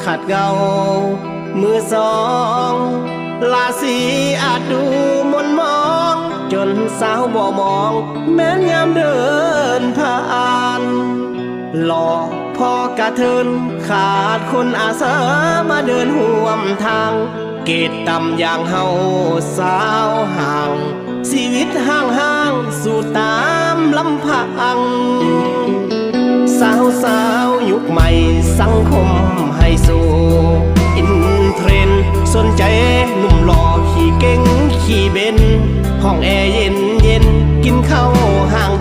ขัดเงามือสองลาสีอาจดูมนมองจนสาวบ่มองแม้นยามเดินผ่านหล่อพอกระเทินขาดคนอาสามาเดินห่วมทางเกตต่ำอย่างเฮาสาวห่างชีวิตห่างสู่ตามลำพังสาวยุคใหม่สังคมให้สู่อินเทรนด์สนใจหนุ่มหล่อขี่เก่งขี่เบนห้องแอร์เย็นกินข้าวห่าง